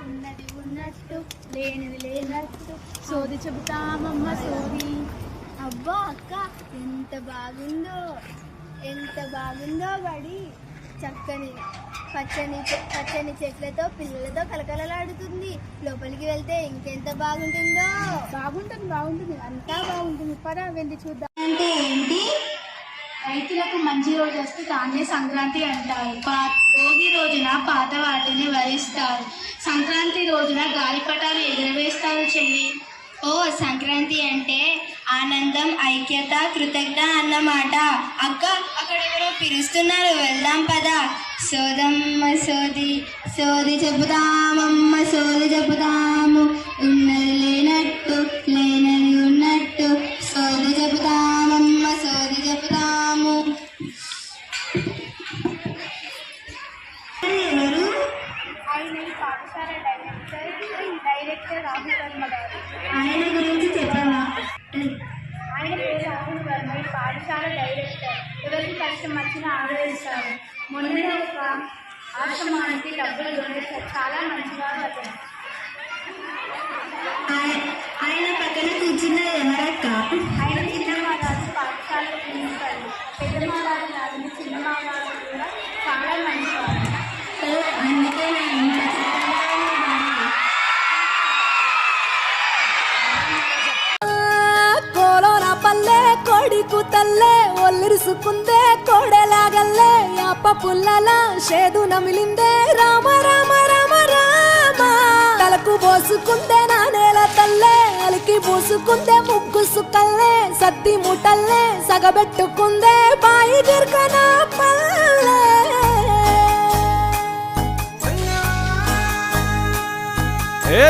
ఉన్నది ఉన్నట్టు లేనిది లేనట్టు సోది చెబుతామమ్మ సోది. అబ్బా అక్క ఎంత బాగుందో, ఎంత బాగుందో బడి. చక్కని పచ్చని చెట్లతో పిల్లలతో కలకలలాడుతుంది. లోపలికి వెళ్తే ఇంకెంత బాగుంటుందో. బాగుంటుంది అంతా బాగుంటుంది. పద వెళ్ళి చూద్దాం. అంటే ఏంటి? రైతులకు మంచి రోజు వస్తే దాన్నే సంక్రాంతి అంటారు. భోగి రోజున పాత వాటిని వరిస్తారు. సంక్రాంతి రోజున గాలిపటాలు ఎగరవేస్తారు చెల్లి. ఓ, సంక్రాంతి అంటే ఆనందం, ఐక్యత, కృతజ్ఞత అన్నమాట. అక్క, అక్కడెవరో పిలుస్తున్నారు, వెళ్దాం పదా. సోదమ్మ సోది, సోది చెబుతామమ్మ సోది చెబుతాము. ఉన్నది లేనట్టు లేనది ఉన్నట్టు సోది చెబుతామమ్మ సోది చెబుతాము. ఎవరు? ఆయన పాఠశాల డైరెక్టర్ రాహుల్ వర్మ గారు. ఆయన గురించి చెప్పవా? ఆయన పేరు రాహుల్ వర్మ, పాఠశాల డైరెక్టర్. ఎవరికి కష్టం వచ్చినా ఆదరిస్తారు. మొన్న ఒక ఆశ్రమానికి డబ్బులు డొనేట్ చాలా మంచిగా అతను. ఆయన పక్కన కూర్చున్నది ఎవరక్క? ఆయన చిన్నమారాజు పాఠశాల ప్రిన్సిపల్. పెద్దమారాజు గారిని చిన్నమారాజు కూడా చాలా మంచివారు. అందుకే కోలోన పల్లె కోడి కూతల్లే ఒల్లిరుసుకుందే కోడెలాగల్లే యాప పుల్లల షేదు నమిలిందే రామ రామ రామ రామ. తలకు పోసుకుందే నా నేల తల్లే అలికి పూసుకుందే ముగ్గు సుక్కల్లే సత్తి ముటల్లే సగబెట్టుకుందే బాయి గిర్కన పల్లె. ఏ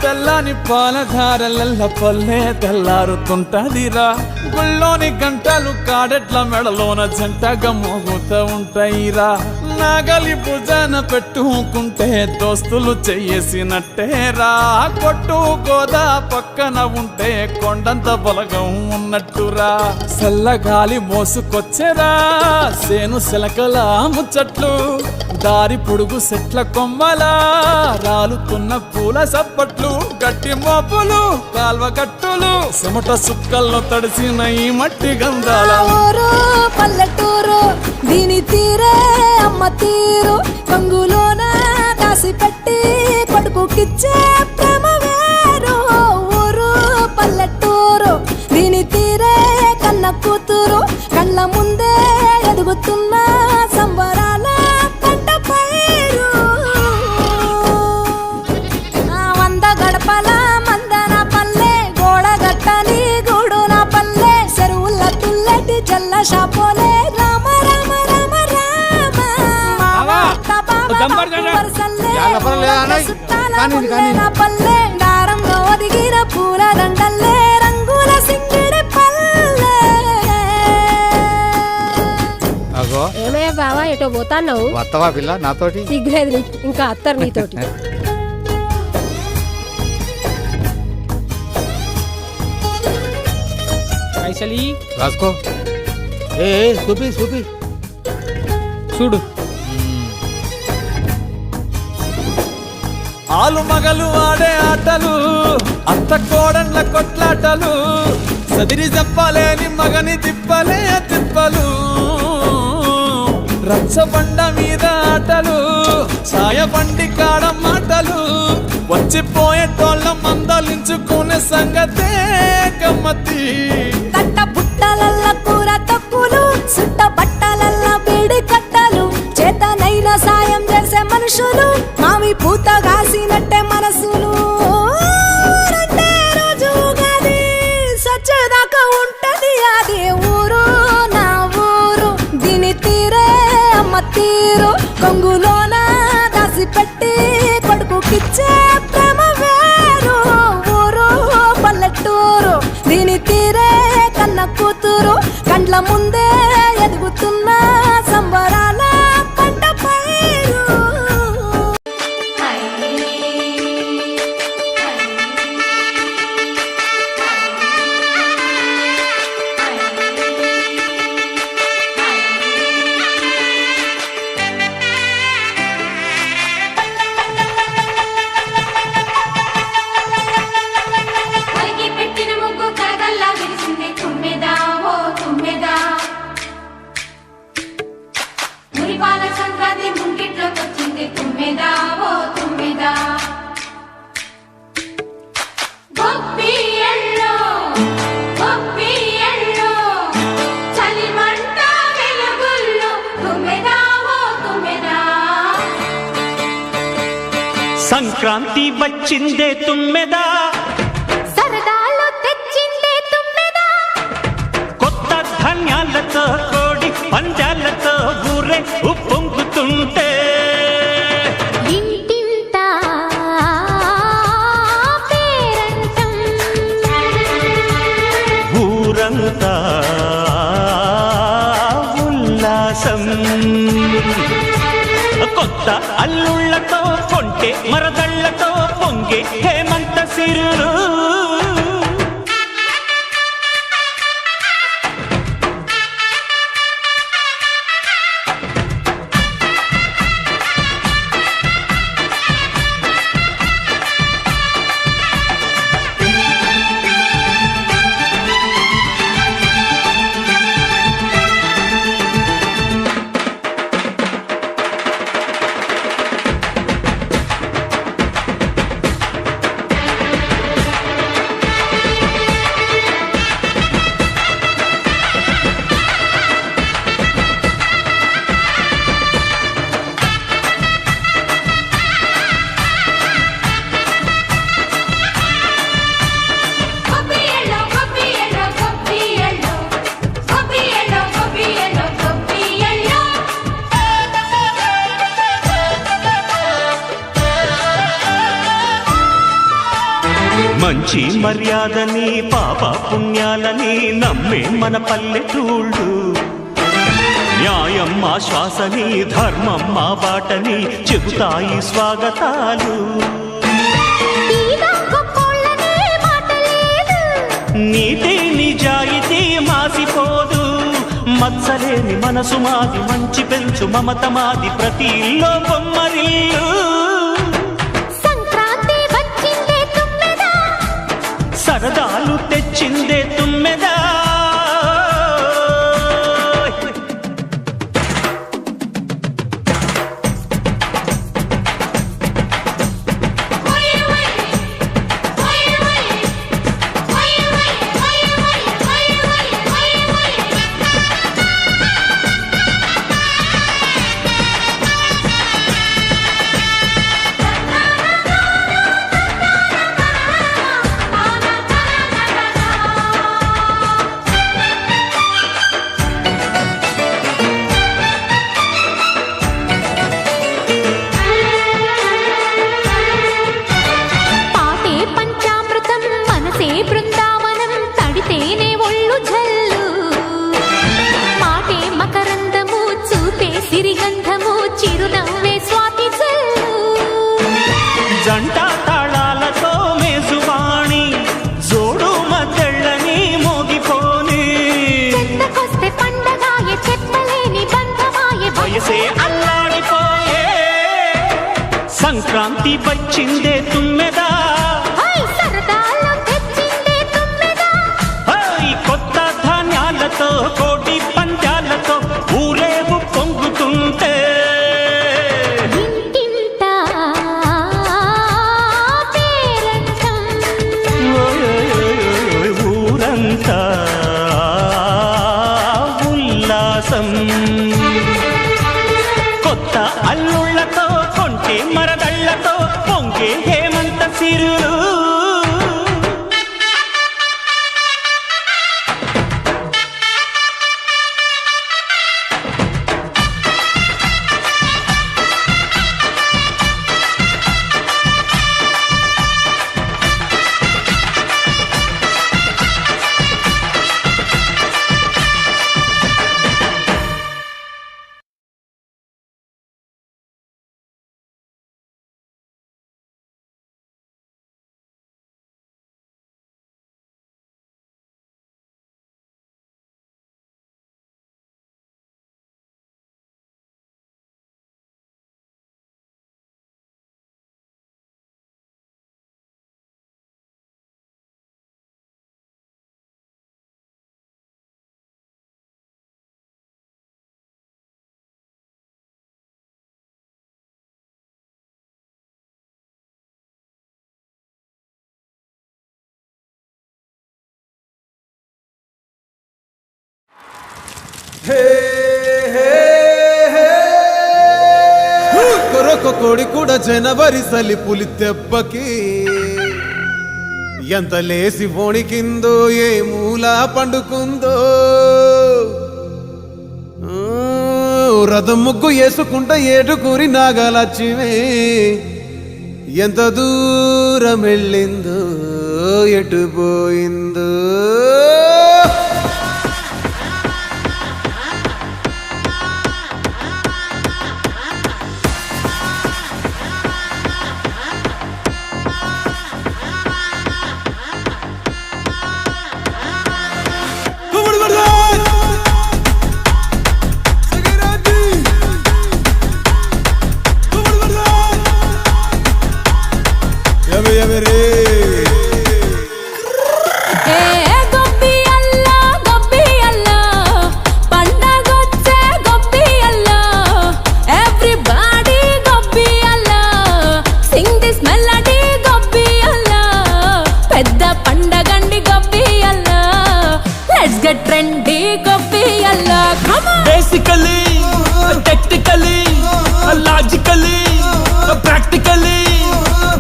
తెల్లని పాలధారలల్ల పల్లె తెల్లారుతుంటదిరా. గుళ్ళోని గంటలు కాడెట్ల మెడలోన జంటగా మోగుతూ ఉంటాయిరా. నాగలి భుజాన పెట్టుకుంటే దోస్తులు చెయ్యేసినట్టేరా. కొట్టు గోదా పక్కన ఉంటే కొండంత బలగం ఉన్నట్టురా. చల్లగాలి మోసుకొచ్చెరా సేను శిలకల ముచ్చట్లు. దారి పొడుగు చెట్ల కొమ్మలా రాలుతున్న పూల సప్పట్లు. గట్టి మోపులు కాల్వ గట్టులు చెమట సుక్కల్లో తడిసిన ఈ మట్టి గంధాల ఊరు పల్లెటూరు దీని తీరే అమ్మ తీరు. కంగులోన దాసి పెట్టి కొడుకుకిచ్చే ప్రేమ వేరు. ఊరు పల్లెటూరు దీని తీరే కన్న కూతురు. కళ్ళ ముందే ఎదుగుతున్న సంబరాల పంట పైరు. వంద గడపల మందన పల్లె గోడగట్టని గూడు నా పల్లె. చెరువుల తుల్లటి జల్ల షాపోలే రామ రామ రామ రామ. పల్లె దారంలో ఒదిగిన పూల దండల్లే రంగుల సింగిడి పల్లె. ఏమయ్యా బావా ఎటో పోతాన్నావు? వత్తవా పిల్ల నాతోటి? సిగ్గులేదు ఇంకా అత్తరు నీతోటి. రాసుకో. ఏ చూపి చూపి చూడు. ఆలు మగలు ఆడే ఆటలు, అత్త కోడన్ల కొట్లాటలు, సదిరి చెప్పలేని మగని తిప్పలే తిప్పలు. రచ్చబండ మీద ఆటలు, ఛాయబండి కాడ మాటలు, వచ్చిపోయేటోళ్ళ మందలించుకునే సంగతే గమ్మతి. కట్ట పుట్టలల్ల కూర తక్కులు, సుట్ట బట్టలల్ల వేడి కట్టలు, చేతనైన సాయం చేసే మనుషులు, మావి పూత కాసినట్టే మనసులు. రెండే రోజు గది సచ్చేదాకా ఉంటది అది ఊరు నా ఊరు. దీని తీరే అమ్మ తీరు. కొంగులోన దాసి పెట్టి కొడుకుకిచ్చే ప్రేమ వేరు. ఊరు పల్లెటూరు దీని తీరే కన్న కూతురు. కండ్ల ముందే ఎదుగుతున్న సంబరాల పంట పైరు. సంక్రాంతి వచ్చిందే తుమ్మెదా, సరదాలు తెచ్చిందే తుమ్మెదా, కొత్త ధాన్యాలతో కోడి పందాలతో ఊరే ఉప్పొంగుతుంటే ఇంటింటా పేరంటం, ఊరంతా ఉల్లాసం. కొత్త అల్లుళ్లతో కొంటే మరదళ్లతో పొంగే హేమంత సిరులు. మంచి మర్యాదని పాప పుణ్యాలని నమ్మే మన పల్లెటూళ్ళు, న్యాయం మా శ్వాసని ధర్మం మా బాటని చెబుతాయి స్వాగతాలు. నీతి నిజాయితీ మాసిపోదు, మత్సలేని మనసు మాది, మంచి పెంచు మమత మాది, ప్రతి ఇల్లో బొమ్మరిల్లు. సరదాలు తెచ్చిందే తుమ్మెదా, జంట తాళాలతో మేజువాణి జోడు మద్దళ్ళని మోగిపోని, వయసే అల్లాడిపోయే. సంక్రాంతి వచ్చిందే తుమ్మెదా, కొత్త ధాన్యాలతో కోటి పందాలతో ఊరేగు పొంగుతుంటే ఊరంతా ఉల్లాసం. కొత్త అల్లుళ్లతో కొంటే మరదళ్లతో పొంగే హేమంత సిరులు. Hey, hey, hey. Coroco, కోడి కూడా జనవరి సలి పులి దెబ్బకి ఎంత లేసి వణికిందో ఏ మూల పండుకుందో రథం ముగ్గు వేసుకుంట ఏటుకూరి నాగలక్ష్మి ఎంత దూరం వెళ్ళిందో ఎటు పోయిందో Basically, technically, logically, practically.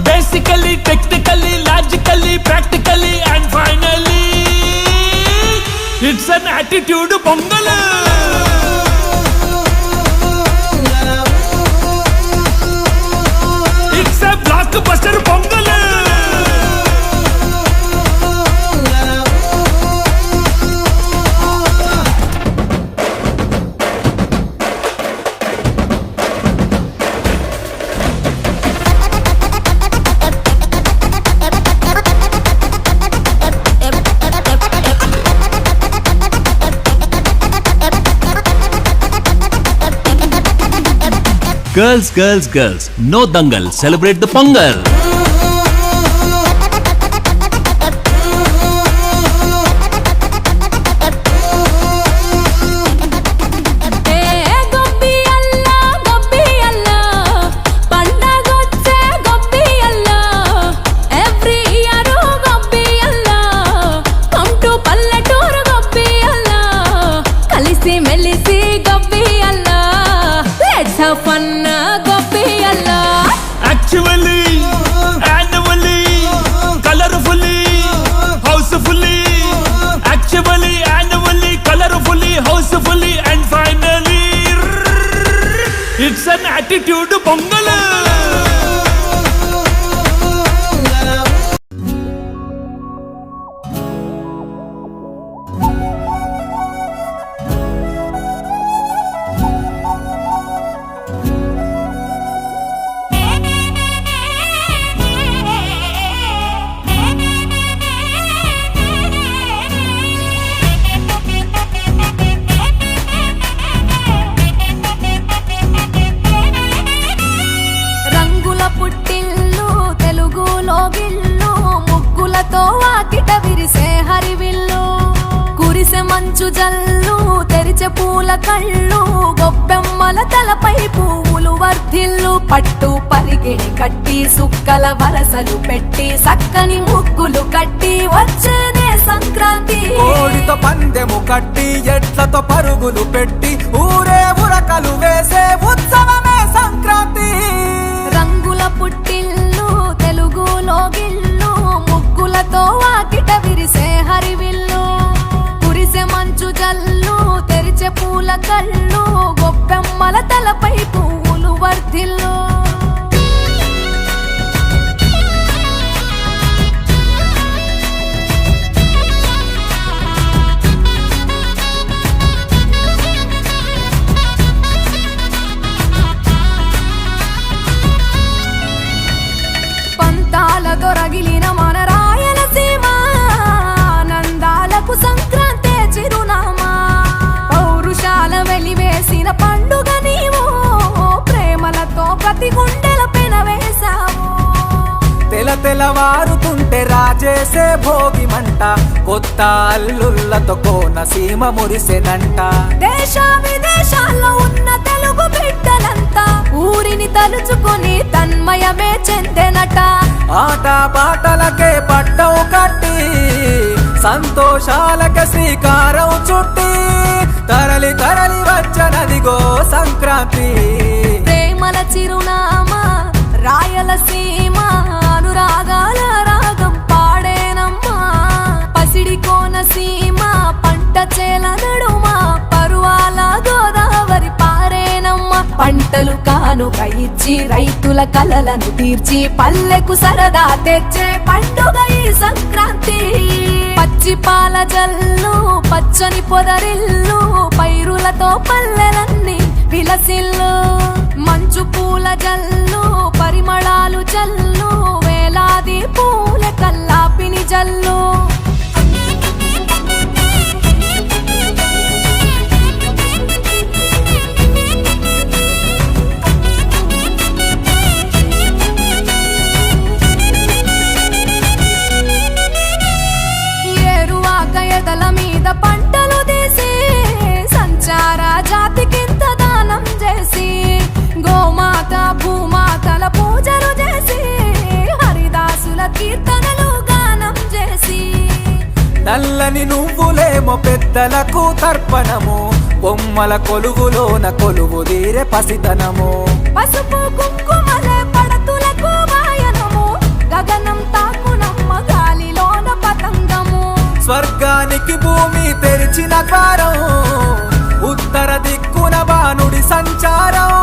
Basically, technically, logically, practically, and finally, it's an attitude pongal. It's a blockbuster pongal. Girls, girls, girls, no dangal, celebrate the Pongal. Actually, annually, colorfully, housefully. Actually, annually, colorfully, housefully, and finally, it's an attitude pongal. మంచు జల్లు తెరిచే పూల కళ్ళు గొప్పెమ్మల తలపై పువ్వులు వర్ధిల్లు పట్టు పరిగెడి కట్టి సుక్కల వరసలు పెట్టి సక్కని ముగ్గులు కట్టి వచ్చేనే సంక్రాంతి కోడితో పందెము కట్టి ఎట్లతో పరుగులు పెట్టి ఊరే ఉరకలు వేసే ఉత్సవమే సంక్రాంతి రంగుల పుట్టిల్లు తెలుగులో గిల్లు ముగ్గులతో వాకిట విరిసే హరివిల్లు మంచు జల్లు తెరిచే పూల కళ్ళు గొప్పెమ్మల తలపై పువ్వులు వర్ధిల్లు పంతాలతో రగిలిన మన రాయలసీమ ఆనందాలకు సంక్రాంతి చిరునామా పౌరుషాల వెలివేసిన పండుగ నీవు ప్రేమలతో ప్రతి గుండెల పెనవేశావు తెలవారుతుంటే రాజేసే భోగి మంట కొత్త అల్లుళ్ళతో కోనసీమ మురిసెనంట దేశ విదేశాల్లో ఉన్న తెలుగు బిడ్డలంతా ఊరిని తలుచుకొని తన్మయమే చెందెనట ఆట పాటలకే పట్టవు కట్టి సంతోషాలకి శ్రీకారం చుట్టి తరలి తరలి వచ్చనదిగో సంక్రాంతి ప్రేమల చిరునామా రాయలసీమ అనురాగాల రాగం పాడేనమ్మా పసిడి కోనసీమ పంట చేల నడుమ పరువాల గోదావరి పారేనమ్మా పంటలు కానుక ఇచ్చి రైతుల కలలను తీర్చి పల్లెకు సరదా తెచ్చే పండుగ ఈ సంక్రాంతి పచ్చి పాల జల్లు పచ్చని పొదరిల్లు పైరులతో పల్లెలన్నీ విలసిల్లు మంచు పూల జల్లు పరిమళాలు జల్లు వేలాది పూల కల్లాపిని జల్లు ఎదల మీద పంటలు తీసి సంచార జాతికింత దానం చేసి గోమాత భూమాతల పూజలు చేసి హరిదాసుల కీర్తనలు గానం చేసి నల్లని నువ్వులేమో పెద్దలకు తర్పణము బొమ్మల కొలువులోన కొలువు తీరే పసితనము పసుపు కుంకుమలే పడతులకు వాయనము గగనం తాకునమ్మ గాలిలోన పతంగము స్వర్గానికి భూమి తెరిచిన ద్వారం ఉత్తర దిక్కున బాణుడి సంచారం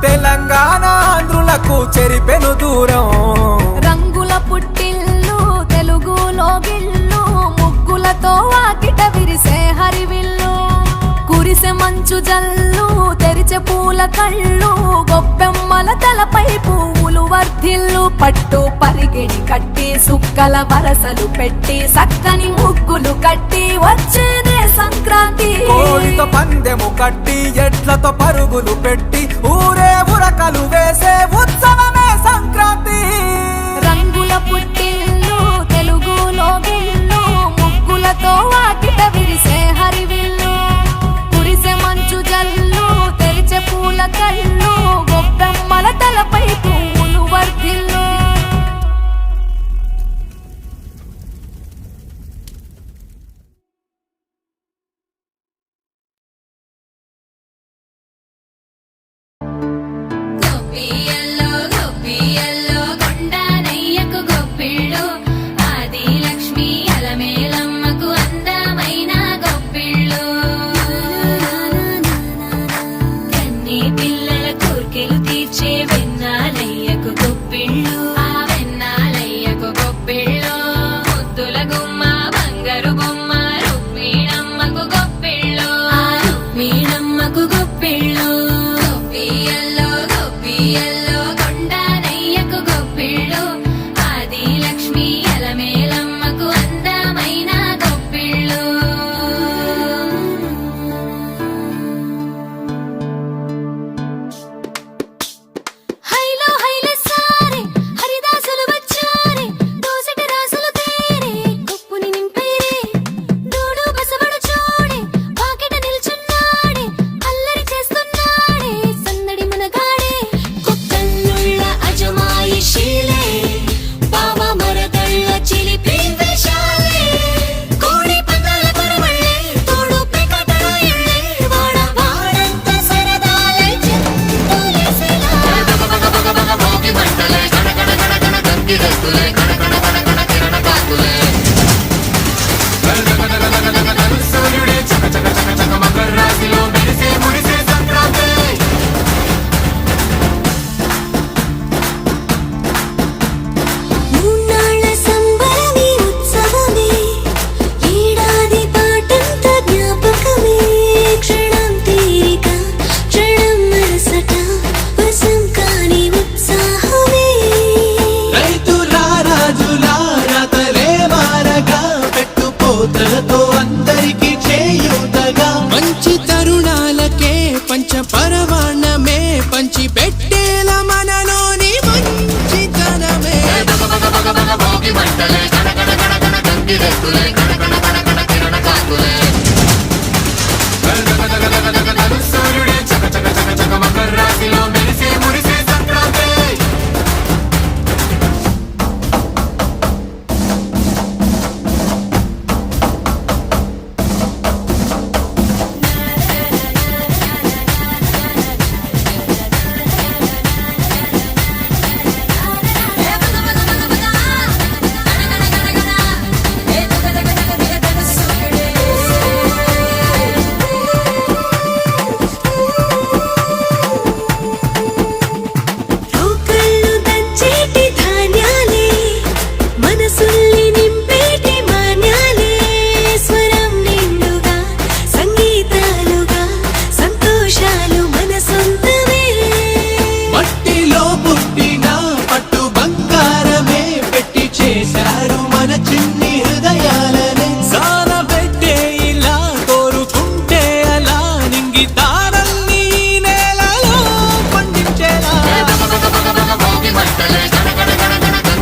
తెలంగాణ ఆంధ్రులకు చెరిపెను దూరం రంగుల పుట్టిల్లు తెలుగులో గిల్లు ముగ్గులతో వాకిట విరిసే హరివిల్లు కురిసె మంచు జల్లు తెరిచే పూల కళ్ళు గొప్పెమ్మల తలపై పువ్వులు వర్ధిల్లు పట్టు పరిగిణి కట్టి సుక్కల వరసలు పెట్టి సక్కని ముగ్గులు కట్టి వచ్చేదే సంక్రాంతి కోడితో పందెము కట్టి ఎడ్లతో పరుగులు పెట్టి ఊరే ఉరకలు వేసే ఉత్సవమే సంక్రాంతి రంగుల పుట్టిల్లు తెలుగులో గిల్లు ముగ్గులతో వాకిట విరిసే హరివిల్లు కురిసె మంచు జల్లు తెరిచే పూల కళ్ళు గొప్పెమ్మల తలపై పువ్వులు వర్ధిల్లు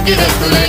గంగిరెద్దులే